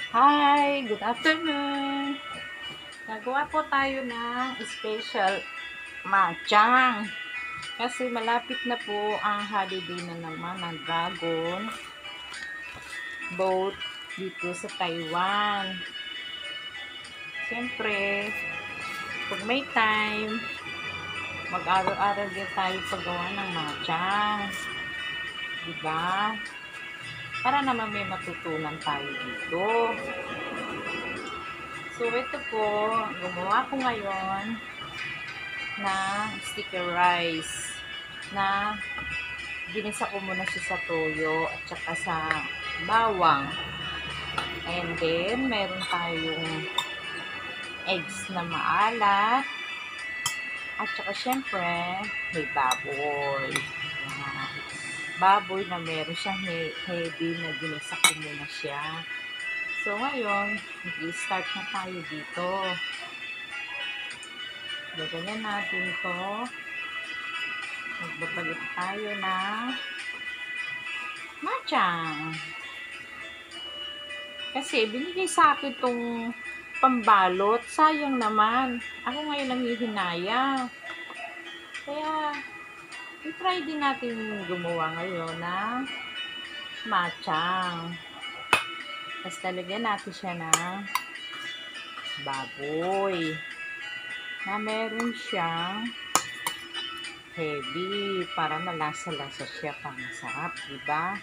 Hi, good afternoon. Nagawa po tayo ng special matchang. Kasi malapit na po ang holiday na naman ng dragon boat dito sa Taiwan. Siyempre, pag may time, mag-aral-aral din tayo paggawa ng matchang. Diba? Para naman may matutunan tayo dito. So, ito po, gumawa ko ngayon na sticker rice na ginisa ko muna siya sa toyo at saka sa bawang. And then, meron tayong eggs na maalat. At saka syempre, may baboy. Yan. Baboy na meron siyang heavy na ginisa ko muna siya. So, ngayon, mag-start na tayo dito. Gaganyan natin ito. Magbabalit tayo ng matchang. Kasi, binigay sa akin itong pambalot. Sayang naman. Ako ngayon nanghihinaya. Kaya, i-try din natin gumawa ngayon ng matchang. Tapos, talagyan natin siya ng baboy. Na meron siyang heavy para malasa-lasa siya pang masarap, diba?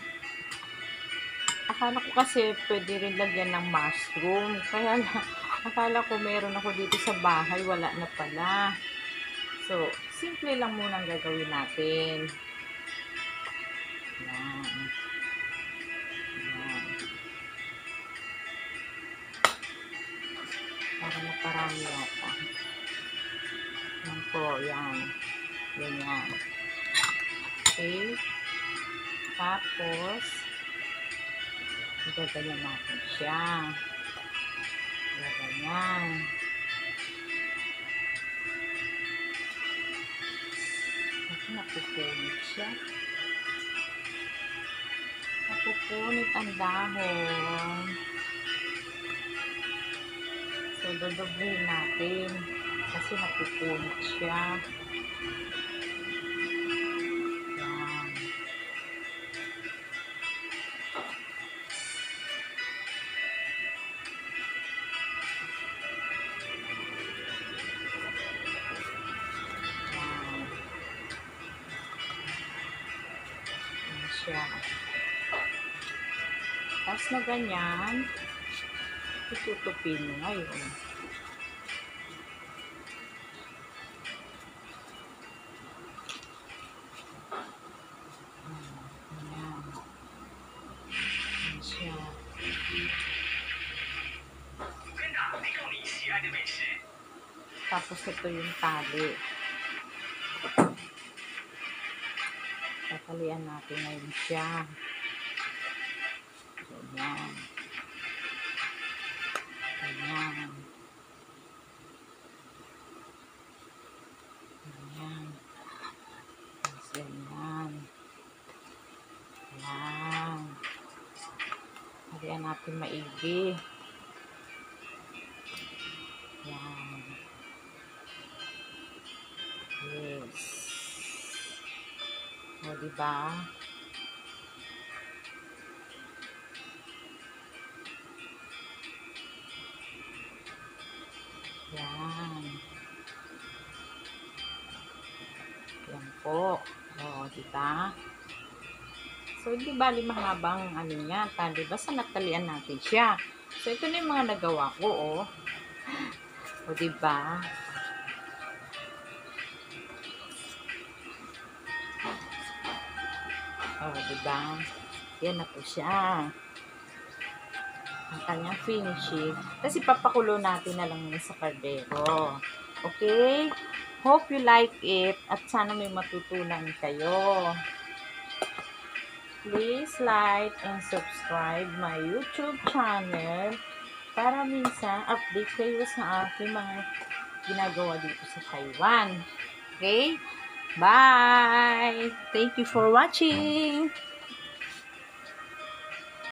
Akala ko kasi pwede rin lagyan ng mushroom. Kaya akala ko meron ako dito sa bahay, wala na pala. So, simple lang muna ang gagawin natin. Yan. Yan. Para naparami ako. Yan po, yan. Ganyan. Okay. Tapos, gaganyan natin siya. Gaganyan. Kasi napupunit siya. Napupunit ang dahon. So, dodoblehin natin. Kasi napupunit siya. Yan. Siya. Tapos na ganyan, itutupin mo ngayon. Ayan. Ayan siya. Tapos ito yung tali. Tatalian natin ngayon siya. Ganyan. Ganyan. Ganyan. Ganyan. Yan. Talian natin maigi. Yan. Yes. O, diba? Yan. Yan po. O, diba? So, hindi bali mahabang ano niya, tali. Basta natalian natin siya. So, ito na yung mga nagawa ko, o. O, diba? O, diba? Yan na po siya. Ang kanyang finishing. Kasi papakulo natin na lang sa kardero. Okay? Hope you like it at sana may matutunan kayo. Please like and subscribe my YouTube channel para minsan update kayo sa aking mga ginagawa dito sa Taiwan. Okay? Bye! Thank you for watching!